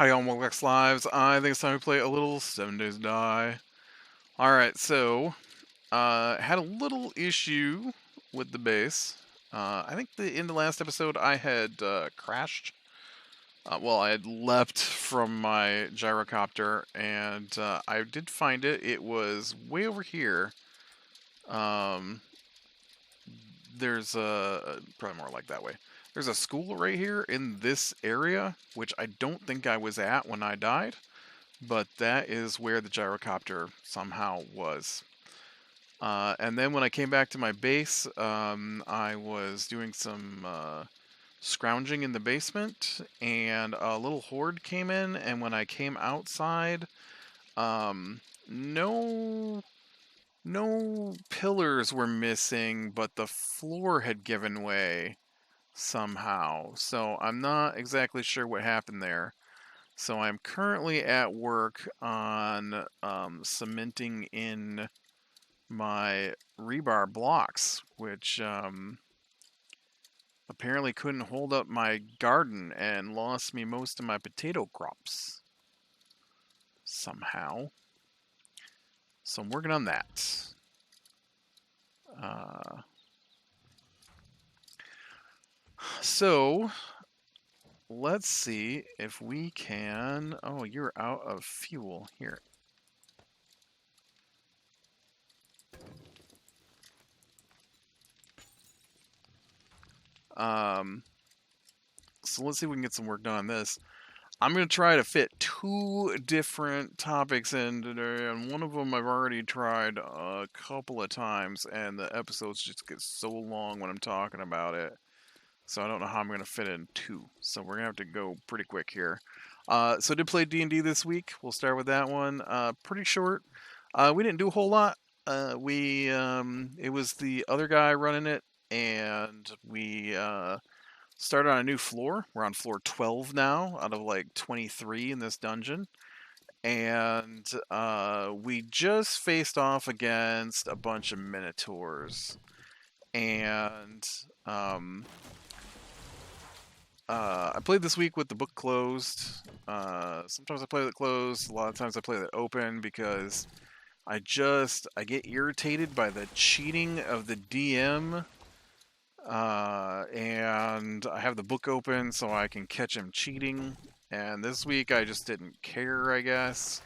Hi, y'all, welcome back to Lives. I think it's time to play a little 7 Days to Die. Alright, so, had a little issue with the base. I think in the last episode I had crashed. Well, I had left from my gyrocopter, and I did find it. It was way over here. Um, there's probably more like that way. There's a school right here in this area, which I don't think I was at when I died. But that is where the gyrocopter somehow was. And then when I came back to my base, I was doing some scrounging in the basement, and a little horde came in. And when I came outside, um, no, no pillars were missing, but the floor had given way somehow. So I'm not exactly sure what happened there. So I'm currently at work on cementing in my rebar blocks, which apparently couldn't hold up my garden and lost me most of my potato crops somehow. So I'm working on that. Uh, so let's see if we can. Oh, you're out of fuel here. Um, so let's see if we can get some work done on this. I'm going to try to fit two different topics in today, and one of them I've already tried a couple of times, and the episodes just get so long when I'm talking about it. So I don't know how I'm going to fit in two. So we're going to have to go pretty quick here. So I did play D&D this week. We'll start with that one. Pretty short. We didn't do a whole lot. It was the other guy running it, and we started on a new floor. We're on floor 12 now out of like 23 in this dungeon. And we just faced off against a bunch of minotaurs. And um, I played this week with the book closed. Sometimes I play with it closed. A lot of times I play with it open because I get irritated by the cheating of the DM. And I have the book open so I can catch him cheating. And this week I just didn't care, I guess.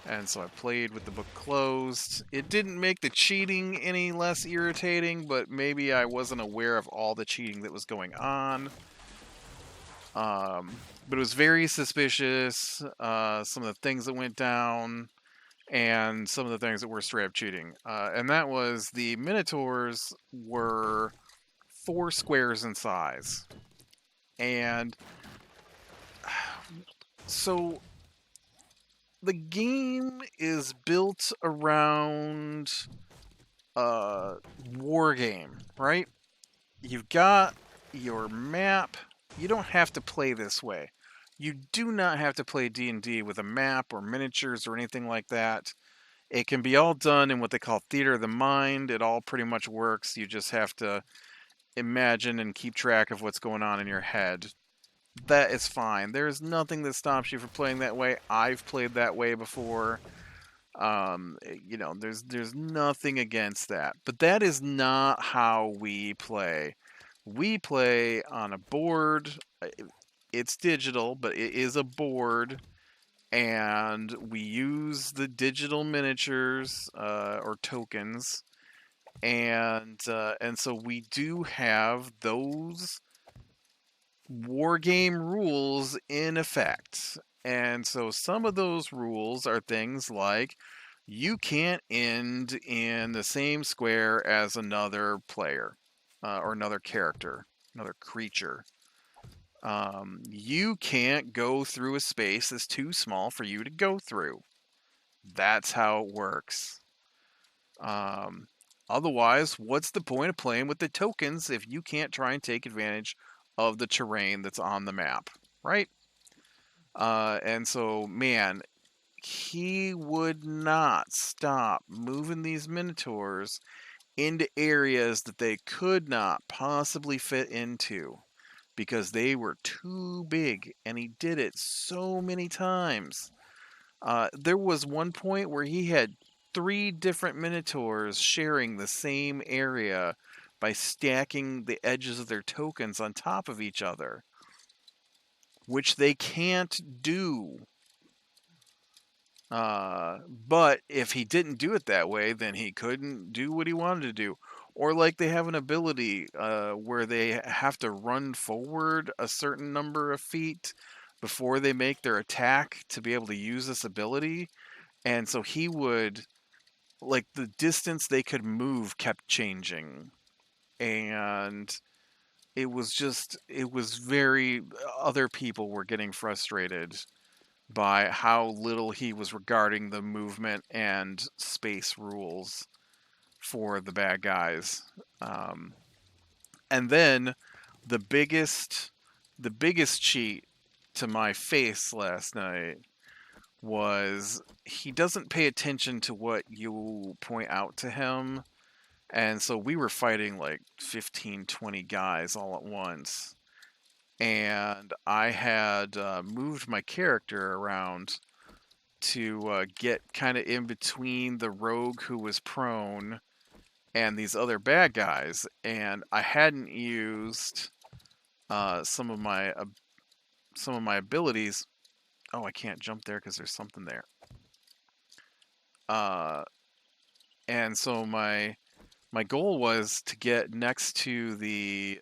And so I played with the book closed. It didn't make the cheating any less irritating, but maybe I wasn't aware of all the cheating that was going on. But it was very suspicious. Some of the things that went down, and some of the things that were straight up cheating. And that was the Minotaurs were 4 squares in size. And so the game is built around a war game, right? You've got your map. You don't have to play this way. You do not have to play D&D with a map or miniatures or anything like that. It can be all done in what they call theater of the mind. It all pretty much works. You just have to imagine and keep track of what's going on in your head. That is fine. There's nothing that stops you from playing that way. I've played that way before. There's nothing against that. But that is not how we play. We play on a board. It's digital, but it is a board, and we use the digital miniatures or tokens, and so we do have those war game rules in effect. And so some of those rules are things like you can't end in the same square as another player or another character, another creature. You can't go through a space that's too small for you to go through. That's how it works. Um, Otherwise, what's the point of playing with the tokens if you can't try and take advantage of the terrain that's on the map, right? And so, man, he would not stop moving these minotaurs into areas that they could not possibly fit into. because they were too big, and he did it so many times. There was one point where he had 3 different minotaurs sharing the same area by stacking the edges of their tokens on top of each other, which they can't do. But if he didn't do it that way, then he couldn't do what he wanted to do. Or like they have an ability where they have to run forward a certain number of feet before they make their attack to be able to use this ability. And so he would, like, the distance they could move kept changing. And it was very, other people were getting frustrated by how little he was regarding the movement and space rules for the bad guys. Um, and then the biggest the biggest cheat to my face last night was he doesn't pay attention to what you point out to him. And so we were fighting like 15, 20 guys all at once. And I had moved my character around to get kind of in between the rogue who was prone and these other bad guys, and I hadn't used some of my abilities. Oh, I can't jump there because there's something there. Uh, and so my goal was to get next to the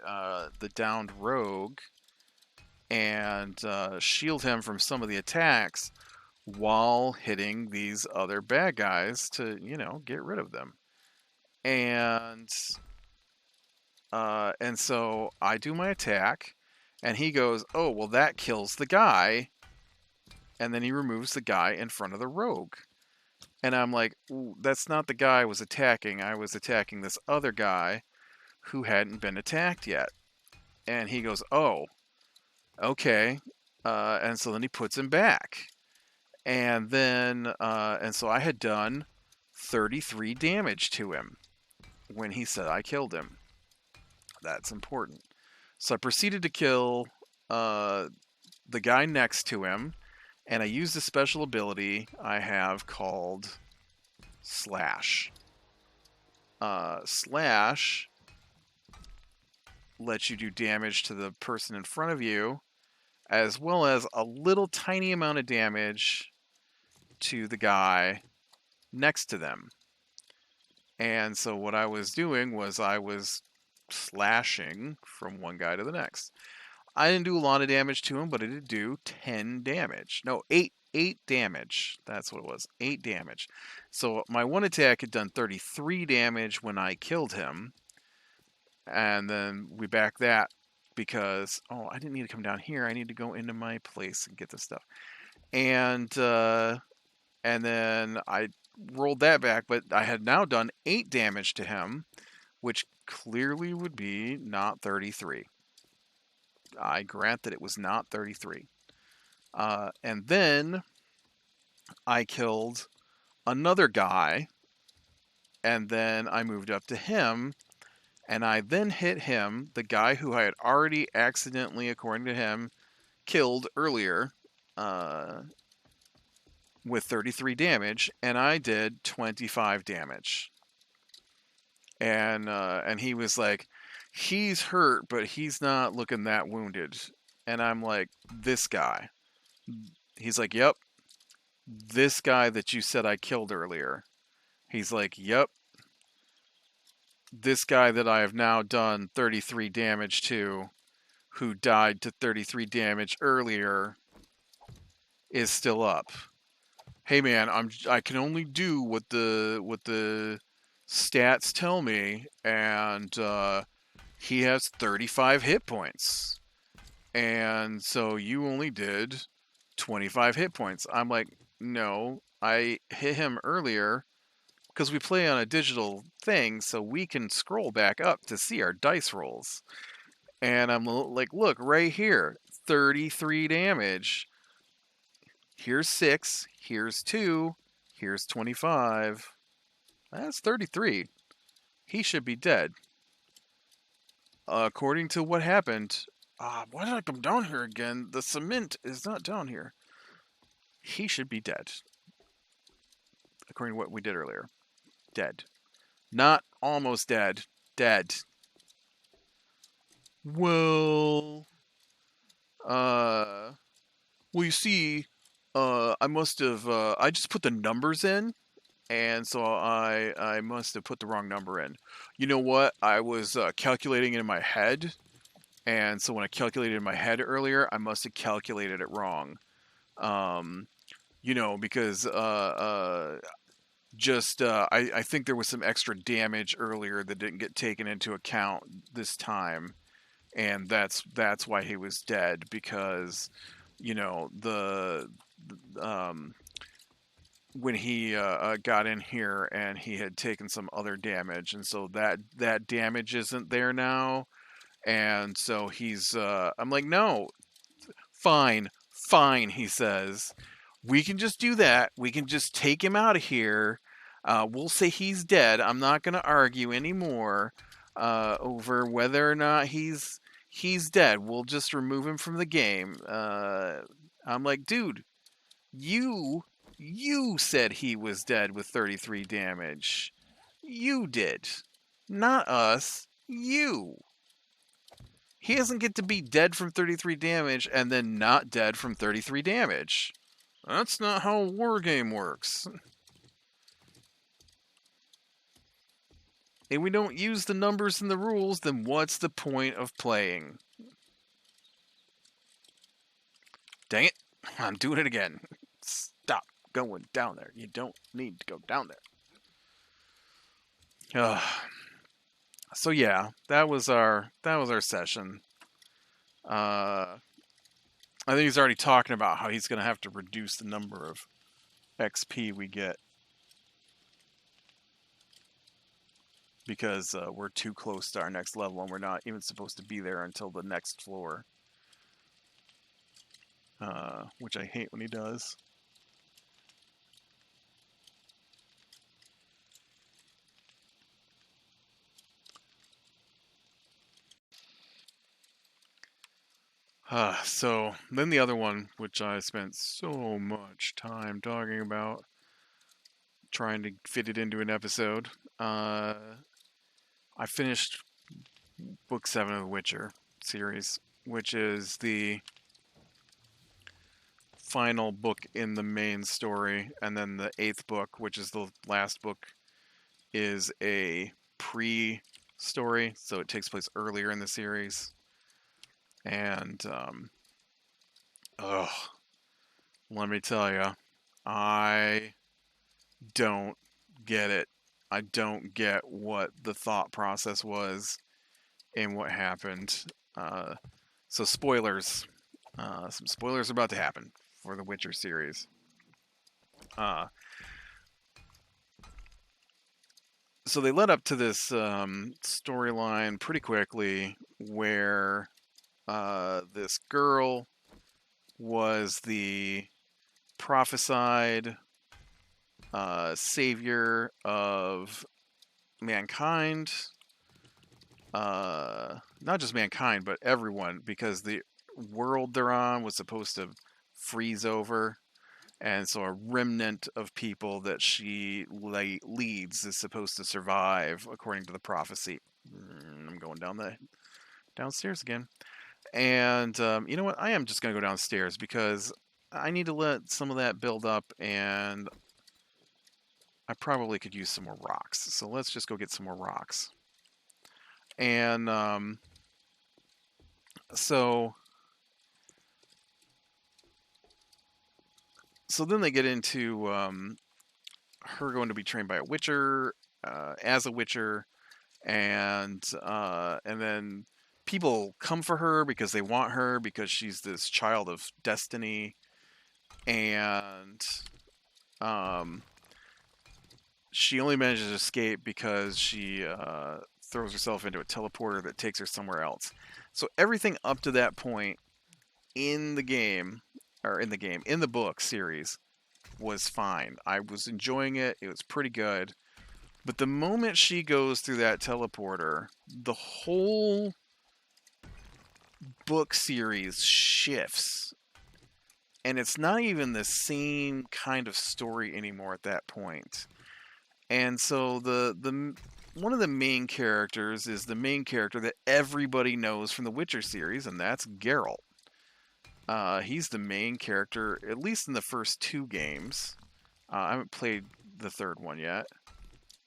downed rogue and shield him from some of the attacks while hitting these other bad guys to, get rid of them. And so I do my attack, and he goes, "Oh, well, that kills the guy," and then he removes the guy in front of the rogue. And I'm like, "Ooh, that's not the guy I was attacking. I was attacking this other guy who hadn't been attacked yet." And he goes, "Oh, okay." And so then he puts him back. And then, and so I had done 33 damage to him when he said I killed him. That's important. So I proceeded to kill the guy next to him, and I used a special ability I have called Slash. Slash lets you do damage to the person in front of you, as well as a little tiny amount of damage to the guy next to them. And so what I was doing was I was slashing from one guy to the next. I didn't do a lot of damage to him, but I did do 10 damage. No, 8 damage. That's what it was. 8 damage. So my one attack had done 33 damage when I killed him. And then we backed that because, oh, I didn't need to come down here. I need to go into my place and get this stuff. And then I rolled that back, but I had now done 8 damage to him, which clearly would be not 33. I grant that it was not 33. And then I killed another guy, and then I moved up to him, and I then hit him, the guy who I had already accidentally, according to him, killed earlier, with 33 damage, and I did 25 damage. And he was like, "He's hurt, but he's not looking that wounded." And I'm like, "This guy." He's like, "Yep, this guy that you said I killed earlier." He's like, "Yep, this guy that I have now done 33 damage to, who died to 33 damage earlier, is still up. Hey man, I can only do what the stats tell me, and he has 35 hit points, and so you only did 25 hit points." I'm like, "No, I hit him earlier because we play on a digital thing, so we can scroll back up to see our dice rolls." And I'm like, "Look, right here, 33 damage. Here's 6, here's 2, here's 25. That's 33. He should be dead." According to what happened, Why did I come down here again? The cement is not down here. He should be dead. According to what we did earlier. Dead. Not almost dead. Dead. Well, well, you see, I must have, I just put the numbers in, and so I must have put the wrong number in. You know what? I was calculating it in my head, and so when I calculated in my head earlier, I must have calculated it wrong. Um, because I think there was some extra damage earlier that didn't get taken into account this time, and that's why he was dead because the um when he got in here and he had taken some other damage, and so that damage isn't there now, and so he's I'm like, no, fine, fine, he says. We can just do that. We can just take him out of here. We'll say he's dead. I'm not going to argue anymore over whether or not he's dead. We'll just remove him from the game. I'm like, dude, you you said he was dead with 33 damage. You did, not us. You. He doesn't get to be dead from 33 damage and then not dead from 33 damage. That's not how a war game works. And we don't use the numbers in the rules, then what's the point of playing? Dang it. I'm doing it again. Stop going down there. You don't need to go down there. So yeah, that was our session. I think he's already talking about how he's going to have to reduce the number of XP we get because we're too close to our next level and we're not even supposed to be there until the next floor. Which I hate when he does. So then the other one, which I spent so much time talking about, trying to fit it into an episode. I finished book 7 of the Witcher series, which is the final book in the main story, and then the 8th book, which is the last book, is a pre-story, so it takes place earlier in the series. And let me tell you, I don't get it. I don't get what the thought process was and what happened. So spoilers. Some spoilers are about to happen for the Witcher series. So they led up to this storyline pretty quickly where this girl was the prophesied savior of mankind. Not just mankind, but everyone, because the world they're on was supposed to freeze over. And so a remnant of people that she leads is supposed to survive, according to the prophecy. I'm going downstairs again. And you know what? I am just going to go downstairs because I need to let some of that build up, and I probably could use some more rocks. So let's just go get some more rocks. And so then they get into her going to be trained by a witcher, as a witcher, and then people come for her because they want her because she's this child of destiny, and she only manages to escape because she throws herself into a teleporter that takes her somewhere else. So everything up to that point in the game, in the book series, was fine. I was enjoying it. It was pretty good. But the moment she goes through that teleporter, book series shifts, and it's not even the same kind of story anymore at that point. And so the one of the main characters is the main character that everybody knows from the Witcher series, and that's Geralt. He's the main character, at least in the first two games. I haven't played the third one yet.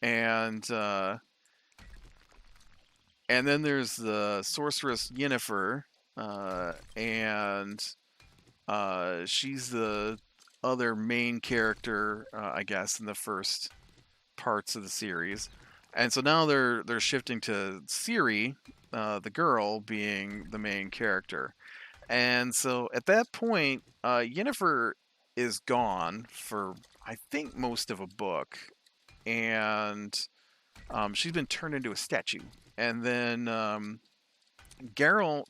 And then there's the sorceress Yennefer, and she's the other main character, I guess, in the first parts of the series. And so now they're shifting to Ciri, the girl, being the main character. And so at that point, Yennefer is gone for I think most of a book, and she's been turned into a statue. And then Geralt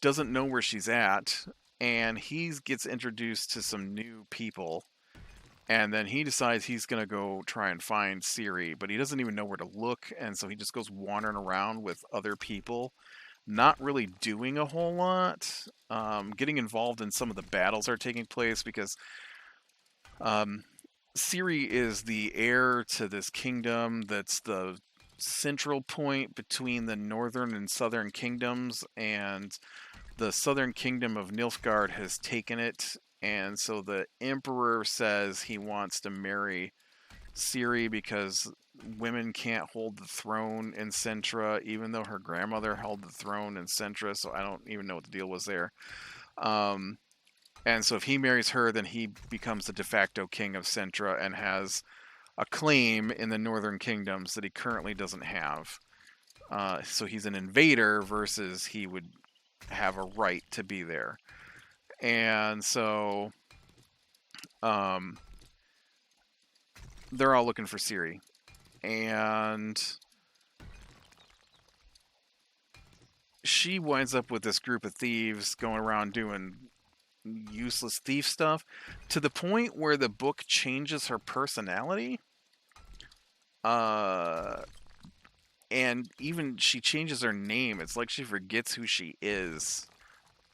doesn't know where she's at, and he gets introduced to some new people. And then he decides he's going to go try and find Ciri, but he doesn't even know where to look, and so he just goes wandering around with other people, not really doing a whole lot, getting involved in some of the battles that are taking place because Ciri is the heir to this kingdom that's the central point between the northern and southern kingdoms, and the southern kingdom of Nilfgaard has taken it, and so the emperor says he wants to marry Ciri because women can't hold the throne in Sintra, even though her grandmother held the throne in Sintra, so I don't even know what the deal was there. And so if he marries her, then he becomes the de facto king of Sintra and has a claim in the northern kingdoms that he currently doesn't have. So he's an invader versus he would have a right to be there. And so they're all looking for Ciri. And she winds up with this group of thieves going around doing useless thief stuff to the point where the book changes her personality. And even she changes her name. It's like she forgets who she is.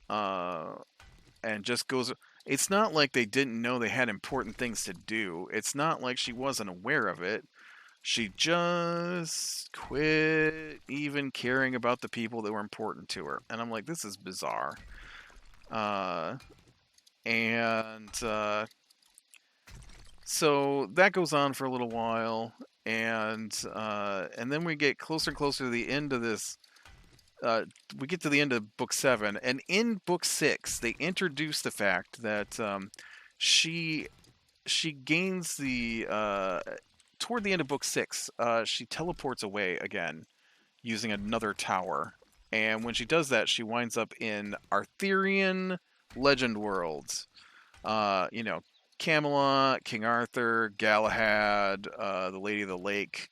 And just goes. It's not like they didn't know they had important things to do. It's not like she wasn't aware of it. She just quit even caring about the people that were important to her. And I'm like, this is bizarre. So that goes on for a little while, and then we get closer and closer to the end of this. We get to the end of book 7, and in book 6, they introduce the fact that she gains the toward the end of book 6, she teleports away again using another tower, and when she does that, she winds up in Arthurian legend worlds. Camelot, King Arthur, Galahad, the Lady of the Lake.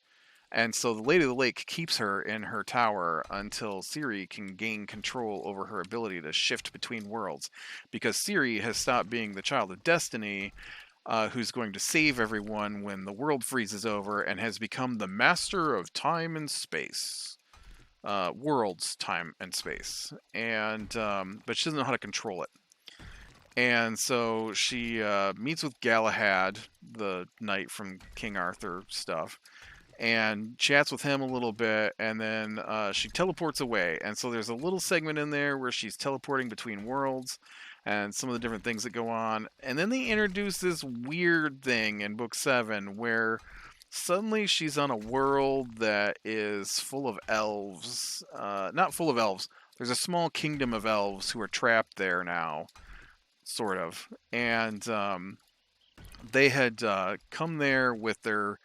And so the Lady of the Lake keeps her in her tower until Ciri can gain control over her ability to shift between worlds. Because Ciri has stopped being the child of destiny, who's going to save everyone when the world freezes over, and has become the master of time and space. Worlds, time, and space. And but she doesn't know how to control it. And so she meets with Galahad, the knight from King Arthur stuff, and chats with him a little bit, and then she teleports away. And so there's a little segment in there where she's teleporting between worlds and some of the different things that go on. And then they introduce this weird thing in book 7 where suddenly she's on a world that is full of elves. Not full of elves. There's a small kingdom of elves who are trapped there now. Sort of. And they had come there with their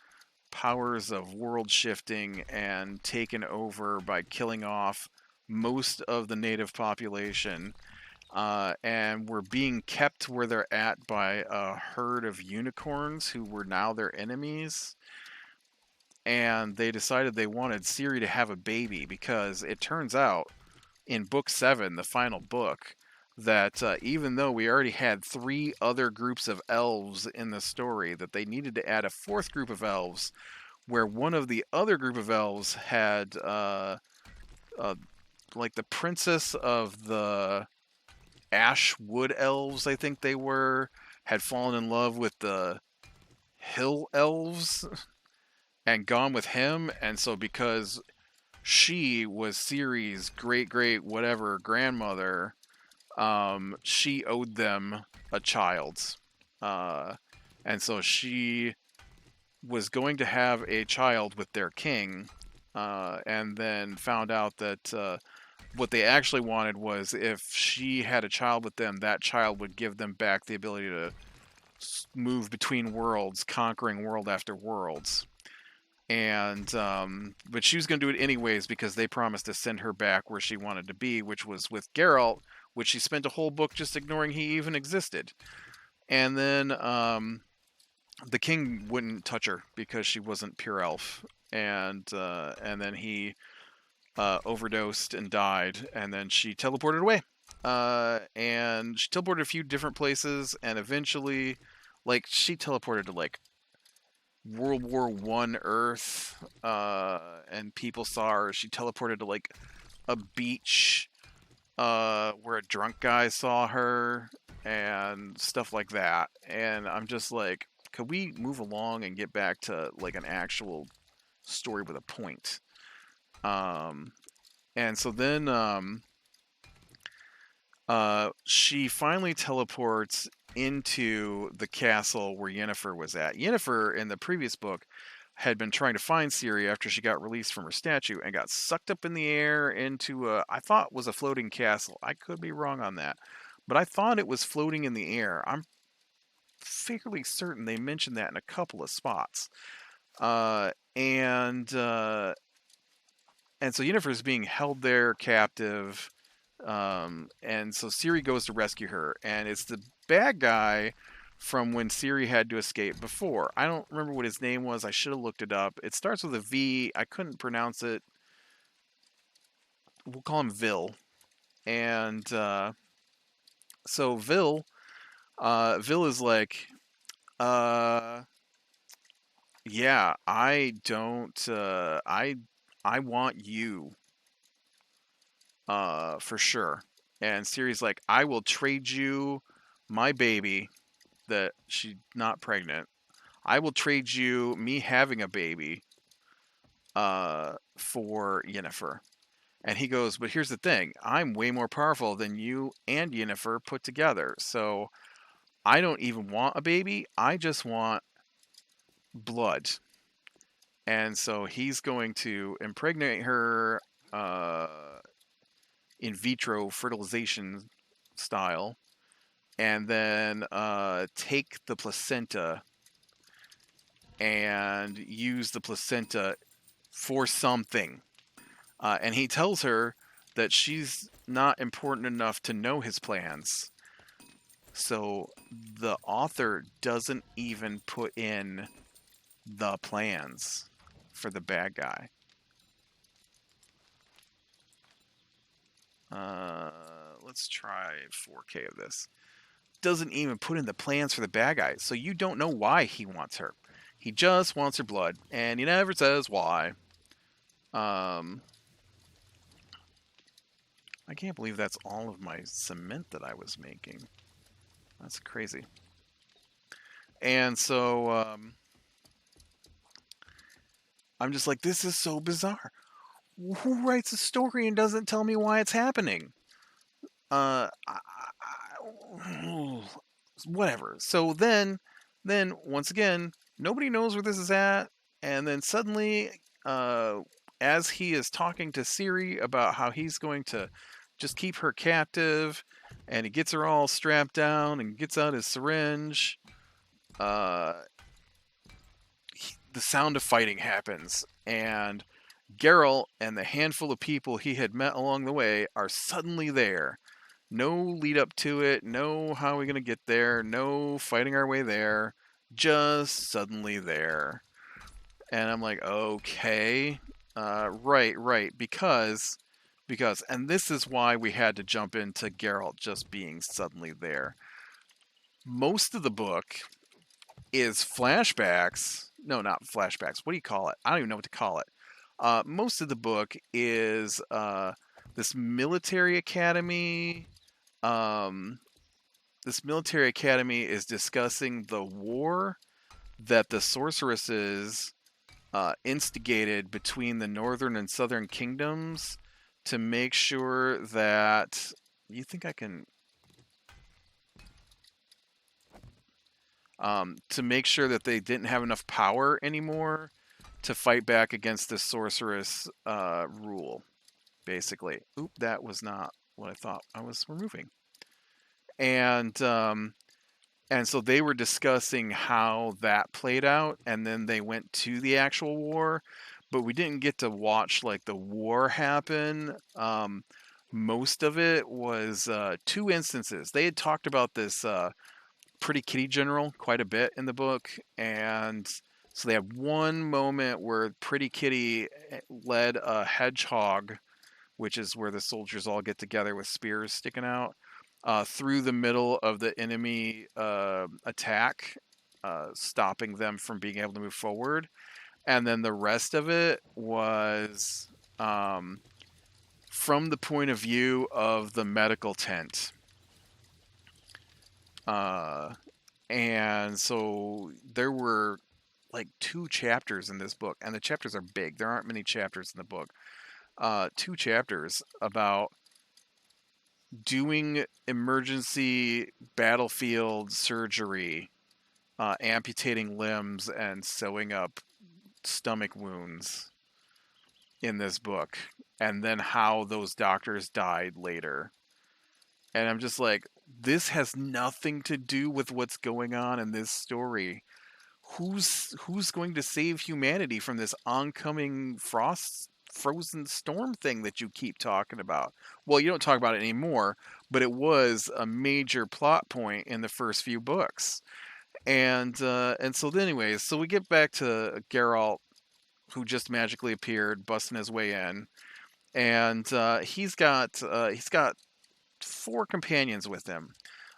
powers of world shifting and taken over by killing off most of the native population, and were being kept where they're at by a herd of unicorns who were now their enemies. And they decided they wanted Ciri to have a baby because it turns out in book 7, the final book, that even though we already had 3 other groups of elves in the story, that they needed to add a 4th group of elves, where one of the other group of elves had like the princess of the Ash Wood Elves, I think they were, had fallen in love with the Hill Elves and gone with him, and so because she was Ciri's great great whatever grandmother, she owed them a child, uh, and so she was going to have a child with their king, and then found out that what they actually wanted was if she had a child with them, that child would give them back the ability to move between worlds, conquering world after worlds. And but she was going to do it anyways because they promised to send her back where she wanted to be, which was with Geralt, which she spent a whole book just ignoring he even existed. And then the king wouldn't touch her because she wasn't pure elf, and then he overdosed and died, and then she teleported away. And she teleported a few different places, and eventually, like, she teleported to like World War One Earth, and people saw her. She teleported to like a beach, where a drunk guy saw her and stuff like that. And I'm just like, could we move along and get back to like an actual story with a point? Um, and so then she finally teleports into the castle where Yennefer was at. Yennefer, in the previous book, had been trying to find Ciri after she got released from her statue and got sucked up in the air into I thought was a floating castle. I could be wrong on that, but I thought it was floating in the air. I'm fairly certain they mentioned that in a couple of spots. Uh, and uh, and so Yennefer is being held there captive. And so Ciri goes to rescue her, and it's the bad guy from when Ciri had to escape before. I don't remember what his name was. I should have looked it up. It starts with a V. I couldn't pronounce it. We'll call him Vil. And so Vil is like, uh, yeah, I don't, I want you, for sure. And Ciri's like, I will trade you my baby that she's not pregnant. I will trade you me having a baby, for Yennefer. And he goes, but here's the thing: I'm way more powerful than you and Yennefer put together. So I don't even want a baby. I just want blood. And so he's going to impregnate her, uh, in vitro fertilization style, and then take the placenta and use the placenta for something. And he tells her that she's not important enough to know his plans. So the author doesn't even put in the plans for the bad guy. Let's try 4K of this. Doesn't even put in the plans for the bad guy, so you don't know why he wants her. He just wants her blood, and he never says why. I can't believe that's all of my cement that I was making. That's crazy. And so I'm just like, this is so bizarre. Who writes a story and doesn't tell me why it's happening? Whatever. So then once again, nobody knows where this is at, and then suddenly, as he is talking to Ciri about how he's going to just keep her captive, and he gets her all strapped down and gets out his syringe, uh, the sound of fighting happens, and Geralt and the handful of people he had met along the way are suddenly there. No lead up to it, no how are we going to get there, no fighting our way there, just suddenly there. And I'm like, okay, right, and this is why we had to jump into Geralt just being suddenly there. Most of the book is flashbacks. No, not flashbacks. What do you call it? I don't even know what to call it. Most of the book is this military academy. Um, this military academy is discussing the war that the sorceresses instigated between the northern and southern kingdoms to make sure that you think I can to make sure that they didn't have enough power anymore to fight back against the sorceress rule. Basically, oop, that was not what I thought I was removing. And and so they were discussing how that played out, and then they went to the actual war, but we didn't get to watch like the war happen. Most of it was two instances. They had talked about this Pretty Kitty General quite a bit in the book, and so they had one moment where Pretty Kitty led a hedgehog, which is where the soldiers all get together with spears sticking out, through the middle of the enemy attack, stopping them from being able to move forward. And then the rest of it was from the point of view of the medical tent. And so there were like 2 chapters in this book, and the chapters are big. There aren't many chapters in the book. 2 chapters about doing emergency battlefield surgery, amputating limbs and sewing up stomach wounds in this book, and then how those doctors died later. And I'm just like, this has nothing to do with what's going on in this story. Who's going to save humanity from this oncoming frozen storm thing that you keep talking about? Well, you don't talk about it anymore, but it was a major plot point in the first few books. And so anyways, so we get back to Geralt, who just magically appeared, busting his way in, and he's got 4 companions with him.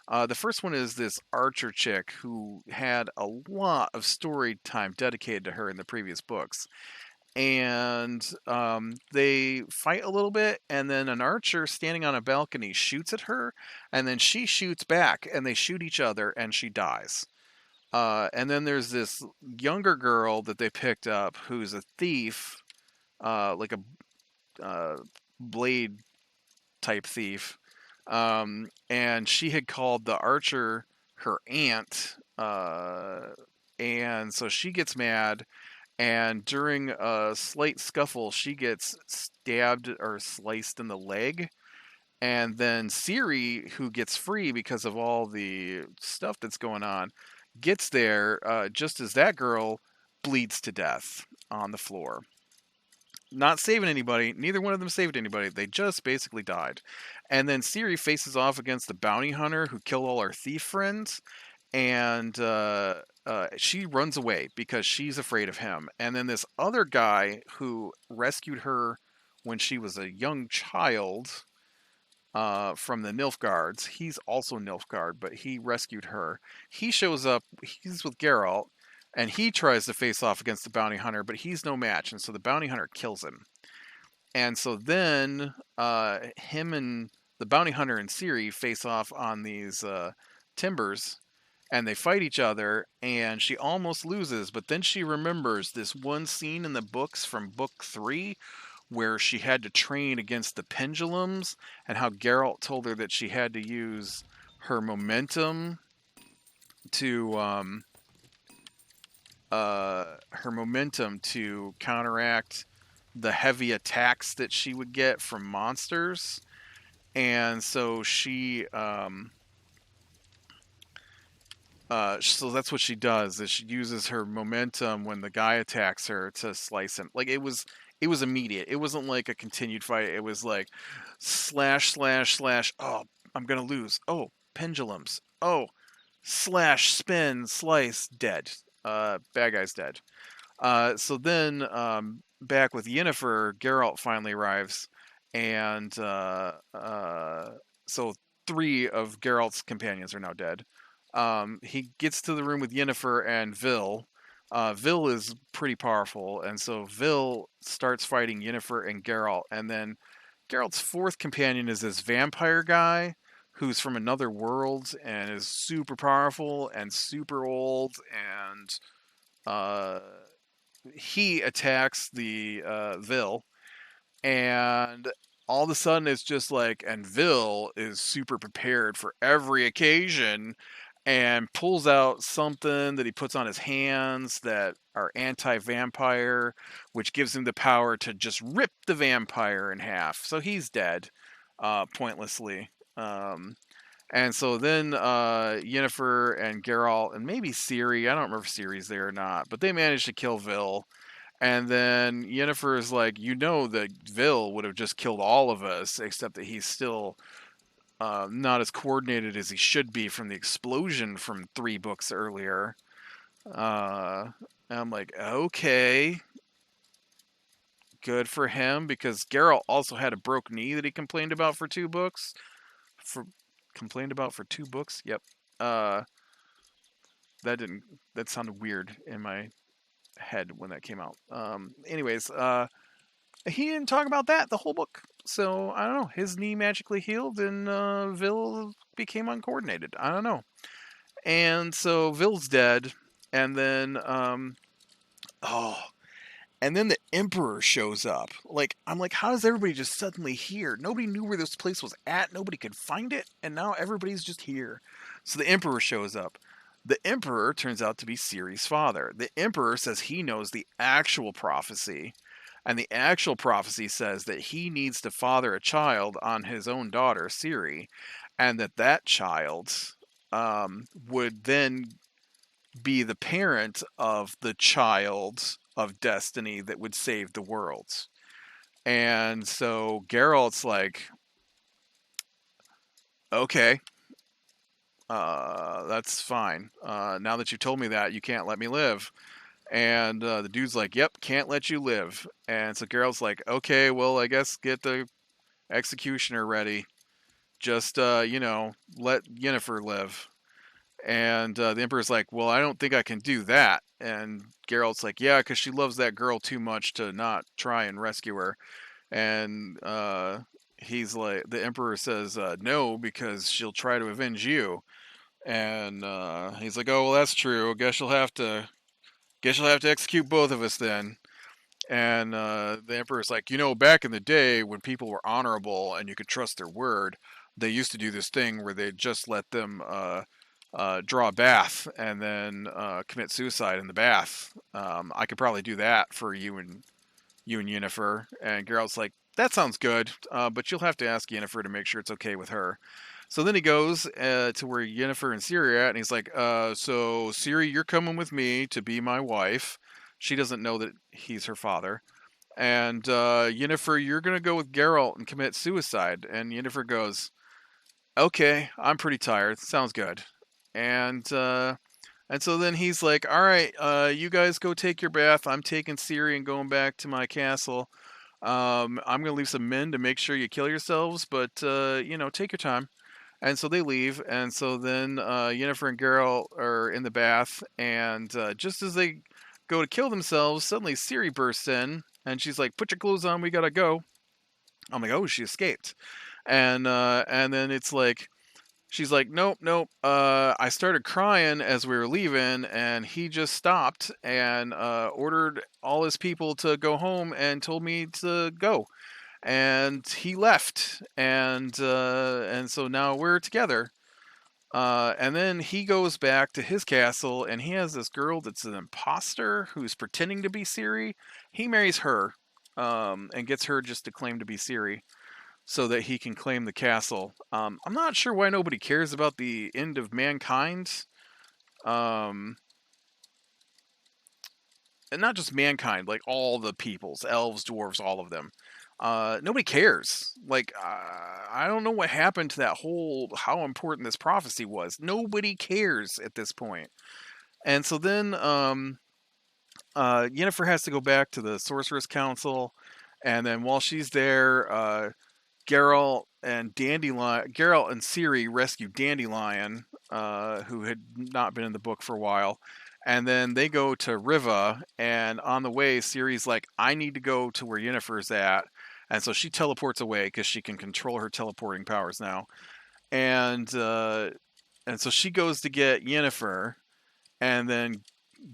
The first one is this archer chick who had a lot of story time dedicated to her in the previous books. And they fight a little bit, and then an archer standing on a balcony shoots at her, and then she shoots back, and they shoot each other, and she dies. And then there's this younger girl that they picked up who's a thief, like a blade type thief. And she had called the archer her aunt, and so she gets mad, and during a slight scuffle, she gets stabbed or sliced in the leg. And then Ciri, who gets free because of all the stuff that's going on, gets there just as that girl bleeds to death on the floor. Not saving anybody. Neither one of them saved anybody. They just basically died. And then Ciri faces off against the bounty hunter who killed all our thief friends. And she runs away because she's afraid of him. And then this other guy who rescued her when she was a young child from the Nilfgaards, he's also Nilfgaard, but he rescued her. He shows up, he's with Geralt, and he tries to face off against the bounty hunter, but he's no match, and so the bounty hunter kills him. And so then him and the bounty hunter and Ciri face off on these timbers, and they fight each other, and she almost loses, but then she remembers this one scene in the books from book 3 where she had to train against the pendulums, and how Geralt told her that she had to use her momentum to counteract the heavy attacks that she would get from monsters. And so so that's what she does, is she uses her momentum when the guy attacks her to slice him. Like it was immediate. It wasn't like a continued fight. It was like slash slash slash. Oh, I'm gonna lose. Oh, pendulums. Oh, slash spin slice dead. Bad guy's dead. So then back with Yennefer, Geralt finally arrives, and so 3 of Geralt's companions are now dead. He gets to the room with Yennefer and Vil. Vil is pretty powerful, and so Vil starts fighting Yennefer and Geralt, and then Geralt's fourth companion is this vampire guy who's from another world and is super powerful and super old, and uh, he attacks the Vil, and all of a sudden it's just like, and Vil is super prepared for every occasion and pulls out something that he puts on his hands that are anti-vampire, which gives him the power to just rip the vampire in half. So he's dead, pointlessly. And so then Yennefer and Geralt and maybe Ciri, I don't remember if Ciri's there or not, but they managed to kill Vil. And then Yennefer is like, that Vil would have just killed all of us, except that he's still not as coordinated as he should be from the explosion from 3 books earlier. And I'm like, okay, good for him, because Geralt also had a broke knee that he complained about for 2 books. For 2 books? Yep. That sounded weird in my head when that came out. Anyways, he didn't talk about that the whole book. So I don't know. His knee magically healed and Vil became uncoordinated. I don't know. And so Vil's dead, and then and then the Emperor shows up. Like, I'm like, how does everybody just suddenly here? Nobody knew where this place was at. Nobody could find it, and now everybody's just here. So the Emperor shows up. The Emperor turns out to be Ciri's father. The Emperor says he knows the actual prophecy, and the actual prophecy says that he needs to father a child on his own daughter, Ciri, and that child would then be the parent of the child of destiny that would save the world. And so Geralt's like, okay, that's fine. Now that you told me that, you can't let me live. And the dude's like, yep, can't let you live. And so Geralt's like, okay, well, I guess get the executioner ready. Just, let Yennefer live. And the Emperor's like, well, I don't think I can do that. And Geralt's like, yeah, because she loves that girl too much to not try and rescue her. And he's like, the Emperor says, no, because she'll try to avenge you. And he's like, oh, well, that's true. Guess you'll have to execute both of us then. And the Emperor's like, back in the day when people were honorable and you could trust their word, they used to do this thing where they'd just let them draw a bath and then commit suicide in the bath. I could probably do that for you and Yennefer. And Geralt's like, that sounds good, but you'll have to ask Yennefer to make sure it's okay with her. So then he goes to where Yennefer and Ciri are at, and he's like, so Ciri, you're coming with me to be my wife. She doesn't know that he's her father. And Yennefer, you're going to go with Geralt and commit suicide. And Yennefer goes, okay, I'm pretty tired. Sounds good. And so then he's like, all right, you guys go take your bath. I'm taking Ciri and going back to my castle. I'm going to leave some men to make sure you kill yourselves, but, take your time. And so they leave, and so then Yennefer and Geralt are in the bath, and just as they go to kill themselves, suddenly Ciri bursts in, and she's like, put your clothes on, we gotta go. I'm like, oh, she escaped. And then it's like, she's like, nope. I started crying as we were leaving, and he just stopped and ordered all his people to go home and told me to go. And he left, and so now we're together. And then he goes back to his castle, and he has this girl that's an imposter who's pretending to be Ciri. He marries her, and gets her just to claim to be Ciri, so that he can claim the castle. I'm not sure why nobody cares about the end of mankind. And not just mankind, like all the peoples, elves, dwarves, all of them. Nobody cares. Like, I don't know what happened to that whole, how important this prophecy was. Nobody cares at this point. And so then, Yennefer has to go back to the Sorceress Council, and then while she's there, Geralt and Ciri rescue Dandelion, who had not been in the book for a while. And then they go to Riva, and on the way, Ciri's like, I need to go to where Yennefer's at. and so she teleports away because she can control her teleporting powers now. And so she goes to get Yennefer, and then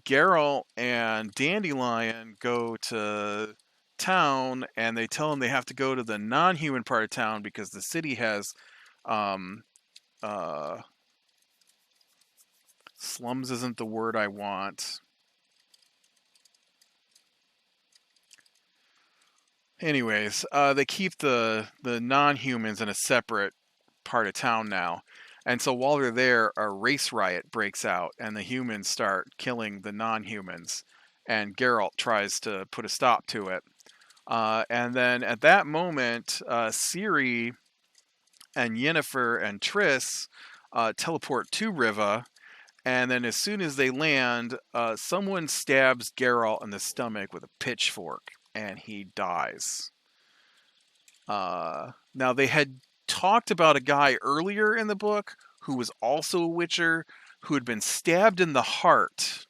Geralt and Dandelion go to town, and they tell them they have to go to the non-human part of town because the city has um, uh, slums isn't the word I want. Anyways, they keep the non-humans in a separate part of town now. And so while they're there, a race riot breaks out, and the humans start killing the non-humans. And Geralt tries to put a stop to it. And then at that moment, Ciri and Yennefer and Triss teleport to Riva. And then as soon as they land, someone stabs Geralt in the stomach with a pitchfork, and he dies. Now, they had talked about a guy earlier in the book who was also a Witcher who had been stabbed in the heart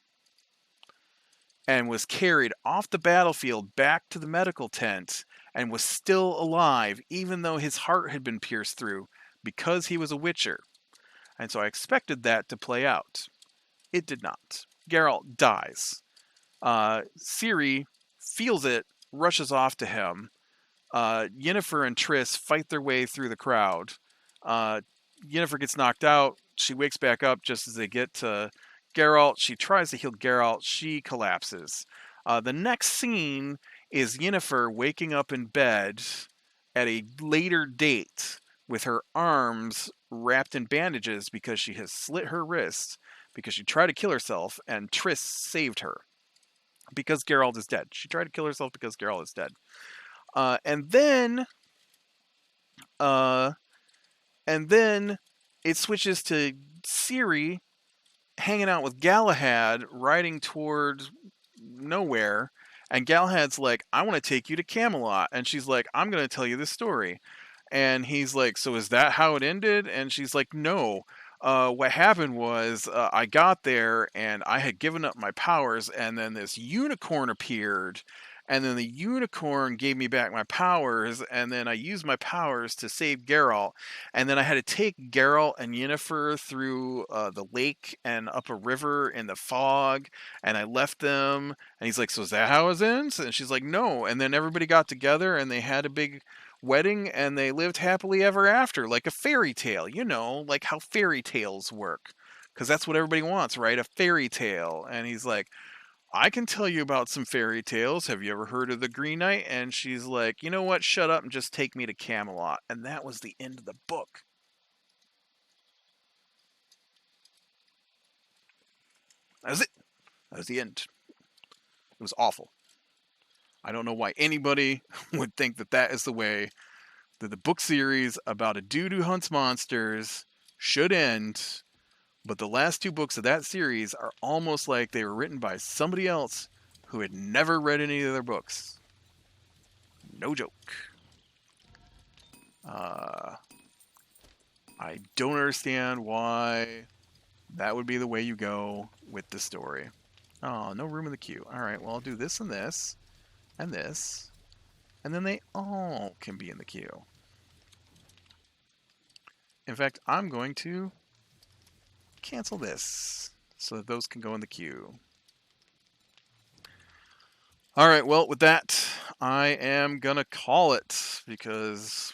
and was carried off the battlefield back to the medical tent and was still alive, even though his heart had been pierced through, because he was a Witcher. And so I expected that to play out. It did not. Geralt dies. Ciri feels it, rushes off to him. Yennefer and Triss fight their way through the crowd. Yennefer gets knocked out. She wakes back up just as they get to Geralt. She tries to heal Geralt. She collapses. The next scene is Yennefer waking up in bed at a later date with her arms wrapped in bandages because she has slit her wrist because she tried to kill herself, and Triss saved her because Geralt is dead. She tried to kill herself because Geralt is dead. And then it switches to Ciri hanging out with Galahad, riding toward nowhere. And Galahad's like, I want to take you to Camelot. And she's like, I'm going to tell you this story. And he's like, so is that how it ended? And she's like, no. What happened was I got there and I had given up my powers, and then this unicorn appeared, and then the unicorn gave me back my powers, and then I used my powers to save Geralt, and then I had to take Geralt and Yennefer through the lake and up a river in the fog, and I left them. And he's like, so is that how it ends? And she's like, no. And then everybody got together and they had a big wedding, and they lived happily ever after, like a fairy tale, like how fairy tales work. Because that's what everybody wants, right? A fairy tale. And he's like, I can tell you about some fairy tales. Have you ever heard of the Green Knight? And she's like, you know what? Shut up and just take me to Camelot. And that was the end of the book. That was it. That was the end. It was awful. I don't know why anybody would think that that is the way that the book series about a dude who hunts monsters should end. But the last two books of that series are almost like they were written by somebody else who had never read any of their books. No joke. I don't understand why that would be the way you go with the story. Oh, no room in the queue. All right, well, I'll do this and this and this, and then they all can be in the queue. In fact, I'm going to cancel this so that those can go in the queue. All right, well, with that, I am going to call it because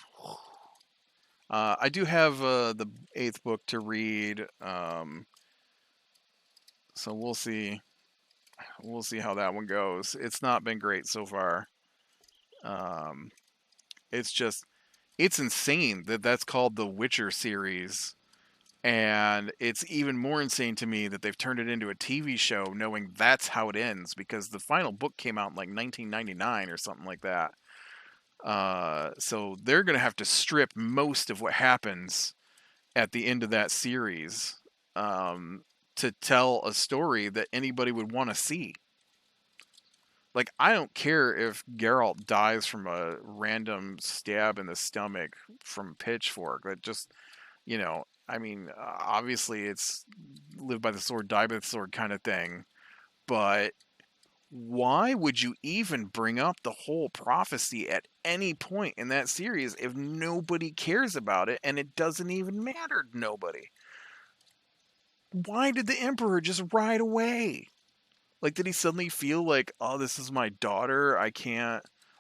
I do have the 8th book to read. So we'll see. We'll see how that one goes. It's not been great so far. It's insane that that's called the Witcher series. And it's even more insane to me that they've turned it into a TV show knowing that's how it ends, because the final book came out in like 1999 or something like that. So they're going to have to strip most of what happens at the end of that series to tell a story that anybody would want to see. Like, I don't care if Geralt dies from a random stab in the stomach from a pitchfork. That just, I mean, obviously it's live by the sword, die by the sword kind of thing. But why would you even bring up the whole prophecy at any point in that series if nobody cares about it and it doesn't even matter to nobody? Why did the Emperor just ride away? Like, did he suddenly feel like, oh, this is my daughter?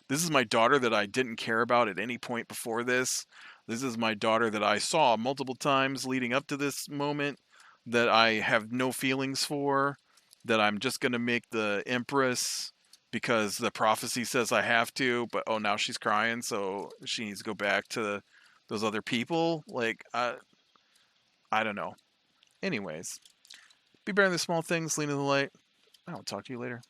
This is my daughter that I didn't care about at any point before this. This is my daughter that I saw multiple times leading up to this moment that I have no feelings for, that I'm just going to make the Empress because the prophecy says I have to, but oh, now she's crying, so she needs to go back to those other people. Like, I don't know. Anyways, be better than the small things, lean in the light. I'll talk to you later.